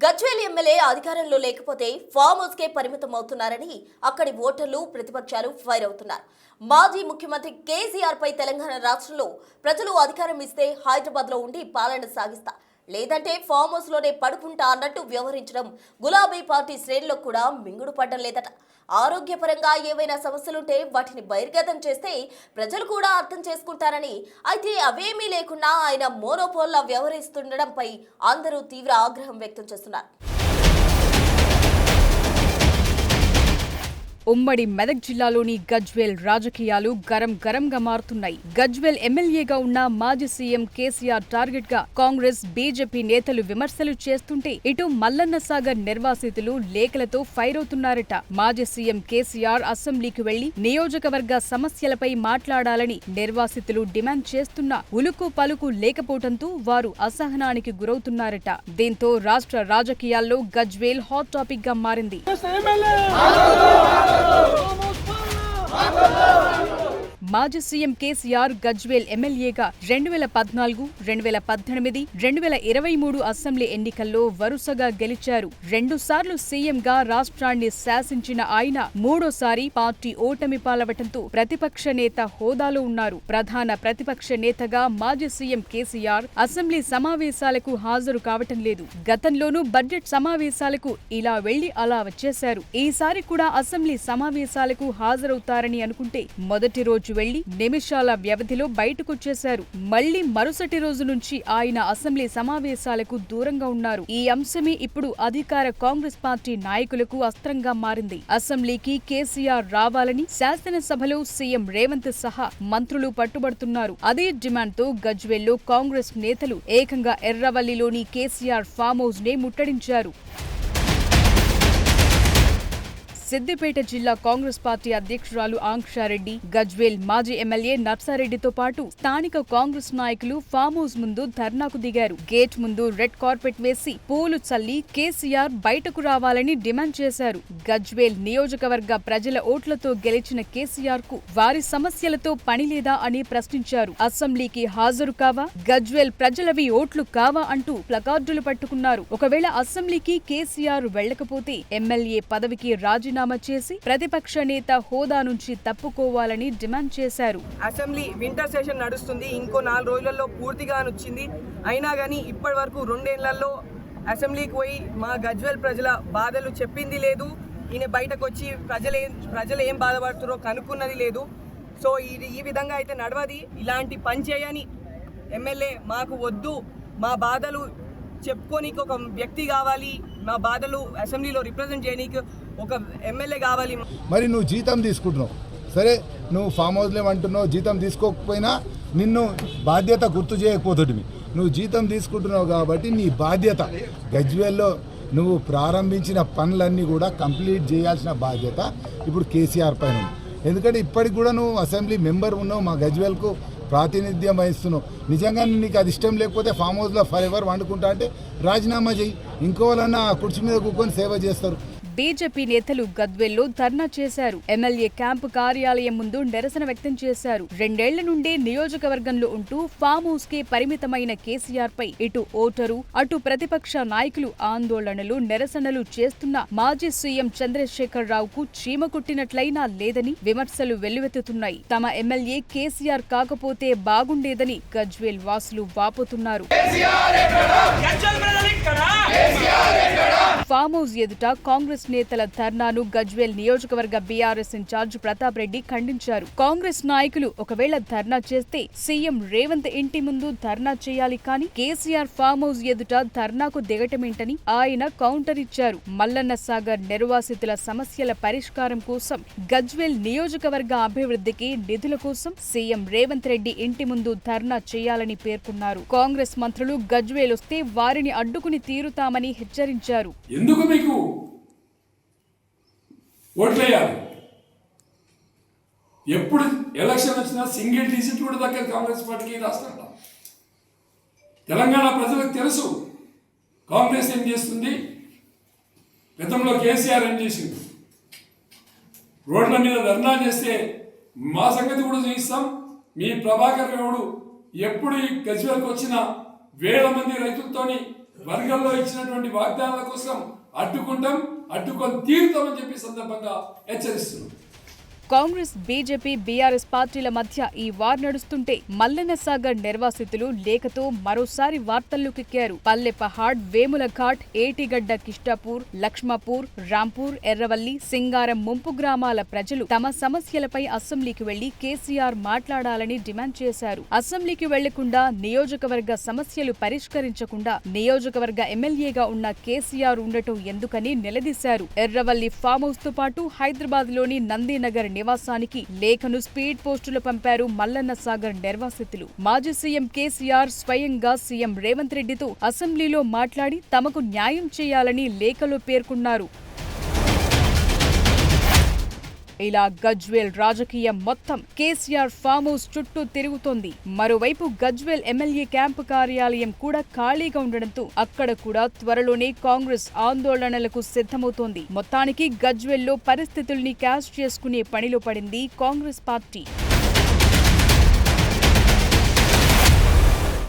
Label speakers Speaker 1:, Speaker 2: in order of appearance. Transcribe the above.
Speaker 1: Gajwel MLA అధికారంలో లేకపోతే farm house కే పరిమితం అవుతున్నారని అక్కడి ఓటర్లు ప్రతిపక్షాలు ఫైర్ అవుతున్నారు. మాజీ ముఖ్యమంత్రి కేసీఆర్ పై తెలంగాణ రాష్ట్రంలో ప్రజలు అధికారం ఇస్తే హైదరాబాద్ లో ఉండి పాలన సాగిస్తా, లేదంటే ఫామ్ హౌస్ లోనే పడుకుంటా అన్నట్టు వ్యవహరించడం గులాబీ పార్టీ శ్రేణుల్లో కూడా మింగుడు పడ్డం లేదట. ఆరోగ్యపరంగా ఏవైనా సమస్యలుంటే వాటిని బహిర్గతం చేస్తే ప్రజలు కూడా అర్థం చేసుకుంటారని, అయితే అవేమీ లేకుండా ఆయన మోనోపోల్లా వ్యవహరిస్తుండడంపై అందరూ తీవ్ర ఆగ్రహం వ్యక్తం చేస్తున్నారు.
Speaker 2: ఉమ్మడి మెదక్ జిల్లాలోని గజ్వేల్ రాజకీయాలు గరంగా మారుతున్నాయి. గజ్వేల్ ఎమ్మెల్యేగా ఉన్న మాజీ సీఎం కేసీఆర్ టార్గెట్ గా కాంగ్రెస్, బీజేపీ నేతలు విమర్శలు చేస్తుంటే, ఇటు మల్లన్న సాగర్ నిర్వాసితులు లేఖలతో ఫైర్ అవుతున్నారట. మాజీ సీఎం కేసీఆర్ అసెంబ్లీకి వెళ్లి నియోజకవర్గ సమస్యలపై మాట్లాడాలని నిర్వాసితులు డిమాండ్ చేస్తున్నా ఉలుకు పలుకు లేకపోవడంతో వారు అసహనానికి గురవుతున్నారట. దీంతో రాష్ట్ర రాజకీయాల్లో గజ్వేల్ హాట్ టాపిక్ గా మారింది. మాజీ సీఎం కేసీఆర్ గజ్వేల్ ఎమ్మెల్యేగా 2014, 2018, 2023 అసెంబ్లీ ఎన్నికల్లో వరుసగా గెలిచారు. 2 సార్లు సీఎంగా రాష్ట్రాన్ని శాసించిన ఆయన మూడోసారి పార్టీ ఓటమి పాలవటంతో ప్రతిపక్ష నేత హోదాలో ఉన్నారు. ప్రధాన ప్రతిపక్ష నేతగా మాజీ సీఎం కేసీఆర్ అసెంబ్లీ సమావేశాలకు హాజరు కావటం లేదు. గతంలోనూ బడ్జెట్ సమావేశాలకు ఇలా వెళ్లి అలా వచ్చేశారు. ఈసారి కూడా అసెంబ్లీ సమావేశాలకు హాజరవుతారని అనుకుంటే మొదటి రోజు వెళ్లి నిమిషాల వ్యవధిలో బయటకొచ్చేశారు. మళ్లీ మరుసటి రోజు నుంచి ఆయన అసెంబ్లీ సమావేశాలకు దూరంగా ఉన్నారు. ఈ అంశమే ఇప్పుడు అధికార కాంగ్రెస్ పార్టీ నాయకులకు అస్త్రంగా మారింది. అసెంబ్లీకి కేసీఆర్ రావాలని శాసనసభలో సీఎం రేవంత్ సహా మంత్రులు పట్టుబడుతున్నారు. అదే డిమాండ్తో గజ్వేల్లో కాంగ్రెస్ నేతలు ఏకంగా ఎర్రవల్లిలోని కేసీఆర్ ఫామ్ హౌస్ నే ముట్టడించారు. సిద్దిపేట జిల్లా కాంగ్రెస్ పార్టీ అధ్యక్షురాలు ఆంక్షారెడ్డి, గజ్వేల్ మాజీ ఎమ్మెల్యే నర్సారెడ్డితో పాటు స్థానిక కాంగ్రెస్ నాయకులు ఫామ్ హౌస్ ముందు ధర్నాకు దిగారు. గేట్ ముందు రెడ్ కార్పెట్ వేసి పూలు చల్లి కేసీఆర్ బయటకు రావాలని డిమాండ్ చేశారు. గజ్వేల్ నియోజకవర్గ ప్రజల ఓట్లతో గెలిచిన కేసీఆర్ కు వారి సమస్యలతో పని లేదా అని ప్రశ్నించారు. అసెంబ్లీకి హాజరు కావా, గజ్వేల్ ప్రజలవి ఓట్లు కావా అంటూ ప్లకార్డులు పట్టుకున్నారు. ఒకవేళ అసెంబ్లీకి కేసీఆర్ వెళ్లకపోతే ఎమ్మెల్యే పదవికి రాజీనామా చేసి ప్రతిపక్ష నేత హోదా నుంచి తప్పుకోవాలని డిమాండ్ చేశారు.
Speaker 3: అసెంబ్లీ వింటర్ సెషన్ నడుస్తుంది, ఇంకో 4 రోజులలో పూర్తిగా వచ్చింది. అయినా కానీ ఇప్పటి వరకు 2 ఏళ్లలో అసెంబ్లీకి పోయి మా గజ్వేల్ ప్రజల బాధలు చెప్పింది లేదు. ఈయన బయటకు వచ్చి ప్రజలు ఏం బాధపడుతున్నారో కనుక్కున్నది లేదు. సో ఈ విధంగా అయితే నడవది. ఇలాంటి పని చేయని ఎమ్మెల్యే మాకు వద్దు. మా బాధలు చెప్పుకోనికి ఒక వ్యక్తి కావాలి, మా బాధలు అసెంబ్లీలో రిప్రజెంట్ చేయడానికి ఒక ఎమ్మెల్యే కావాలి.
Speaker 4: మరి నువ్వు జీతం తీసుకుంటున్నావు, సరే నువ్వు ఫామ్ హౌస్లో అంటున్నావు, జీతం తీసుకోకపోయినా నిన్ను బాధ్యత గుర్తు చేయకపోతుంది. నువ్వు జీతం తీసుకుంటున్నావు కాబట్టి నీ బాధ్యత గజ్వేల్లో నువ్వు ప్రారంభించిన పనులన్నీ కూడా కంప్లీట్ చేయాల్సిన బాధ్యత ఇప్పుడు కేసీఆర్ పైన ఉంది. ఎందుకంటే ఇప్పటికి కూడా నువ్వు అసెంబ్లీ మెంబర్ ఉన్నావు, మా గజ్వేల్కు ప్రాతినిధ్యం వహిస్తున్నావు. నిజంగా నీకు అది ఇష్టం లేకపోతే ఫామ్ హౌస్లో ఫర్ ఎవర్ వండుకుంటా అంటే రాజీనామా చేయి, ఇంకోవాలన్నా ఆ కుర్చీ మీద కూర్చొని సేవ చేస్తారు.
Speaker 2: బీజేపీ నేతలు గద్వేల్లో ధర్నా చేశారు. ఎమ్మెల్యే క్యాంపు కార్యాలయం ముందు నిరసన వ్యక్తం చేశారు. 2 ఏళ్ల నుండి నియోజకవర్గంలో ఉంటూ ఫామ్ హౌస్ కే పరిమితమైన కేసీఆర్ పై ఇటు ఓటరు, అటు ప్రతిపక్ష నాయకులు ఆందోళనలు, నిరసనలు చేస్తున్న మాజీ సీఎం చంద్రశేఖర్ రావుకు చీమ కుట్టినట్లయినా లేదని విమర్శలు వెల్లువెత్తుతున్నాయి. తమ ఎమ్మెల్యే కేసీఆర్ కాకపోతే బాగుండేదని గజ్వేల్ వాసులు వాపోతున్నారు. ఫామ్ హౌస్ ఎదుట కాంగ్రెస్ నేతల ధర్నాను గజ్వేల్ నియోజకవర్గ బీఆర్ఎస్ ఇన్ఛార్జ్ ప్రతాప్ రెడ్డి ఖండించారు. కాంగ్రెస్ నాయకులు ఒకవేళ ధర్నా చేస్తే సీఎం రేవంత్ ఇంటి ముందు ధర్నా చేయాలి, కానీ కేసీఆర్ ఫామ్ హౌస్ ఎదుట ధర్నాకు దిగటమేంటని ఆయన కౌంటర్ ఇచ్చారు. మల్లన్న సాగర్ నిర్వాసితుల సమస్యల పరిష్కారం కోసం, గజ్వేల్ నియోజకవర్గ అభివృద్ధికి నిధుల కోసం సీఎం రేవంత్ రెడ్డి ఇంటి ముందు ధర్నా చేయాలని పేర్కొన్నారు. కాంగ్రెస్ మంత్రులు గజ్వేల్ వస్తే వారిని అడ్డుకుని తీరుతామని హెచ్చరించారు.
Speaker 5: ఎందుకు మీకు ఓట్లేయాలి? ఎప్పుడు ఎలక్షన్ వచ్చినా సింగిల్ డిజిట్ కూడా దక్కదు కాంగ్రెస్ పార్టీకి రాష్ట్రంలో. తెలంగాణ ప్రజలకు తెలుసు కాంగ్రెస్ ఏం చేస్తుంది, గతంలో కేసీఆర్ ఏం చేసింది. రోడ్ల మీద ధర్నా చేస్తే మా సంగతి కూడా చూపిస్తాం. మీ ప్రభాకర్ గౌడ్ ఎప్పుడు ఈ గజ్వేల్కి వచ్చిన వేల మంది రైతులతోని వర్గంలో ఇచ్చినటువంటి వాగ్దానాల కోసం అడ్డుకొని తీరుతామని చెప్పి సందర్భంగా హెచ్చరిస్తున్నాం.
Speaker 2: కాంగ్రెస్, బీజేపీ, బీఆర్ఎస్ పార్టీల మధ్య ఈ వార్ నడుస్తుంటే మల్లన్న సాగర్ నిర్వాసితులు లేఖతో మరోసారి వార్తల్లోకెక్కారు. పల్లె పహాడ్, వేముల ఘాట్, ఏటిగడ్డ, కిష్టాపూర్, లక్ష్మాపూర్, రాంపూర్, ఎర్రవల్లి, సింగారం ముంపు గ్రామాల ప్రజలు తమ సమస్యలపై అసెంబ్లీకి వెళ్లి కేసీఆర్ మాట్లాడాలని డిమాండ్ చేశారు. అసెంబ్లీకి వెళ్లకుండా, నియోజకవర్గ సమస్యలు పరిష్కరించకుండా నియోజకవర్గ ఎమ్మెల్యేగా ఉన్న కేసీఆర్ ఉండటం ఎందుకని నిలదీశారు. ఎర్రవల్లి ఫామ్ హౌస్ తో పాటు హైదరాబాద్ లోని నందీనగర్ నివాసానికి లేఖను స్పీడ్ పోస్టులు పంపారు మల్లన్న సాగర్ నిర్వాసితులు. మాజీ సీఎం కేసీఆర్ స్వయంగా సీఎం రేవంత్ రెడ్డితో అసెంబ్లీలో మాట్లాడి తమకు న్యాయం చేయాలని లేఖలో పేర్కొన్నారు. ఇలా గజ్వేల్ రాజకీయం మొత్తం కేసీఆర్ ఫామ్ హౌస్ చుట్టూ తిరుగుతోంది. మరోవైపు గజ్వేల్ ఎమ్మెల్యే క్యాంపు కార్యాలయం కూడా ఖాళీగా ఉండడంతో అక్కడ కూడా త్వరలోనే కాంగ్రెస్ ఆందోళనలకు సిద్ధమవుతోంది. మొత్తానికి గజ్వేల్లో పరిస్థితుల్ని క్యాష్ చేసుకునే పనిలో పడింది కాంగ్రెస్ పార్టీ.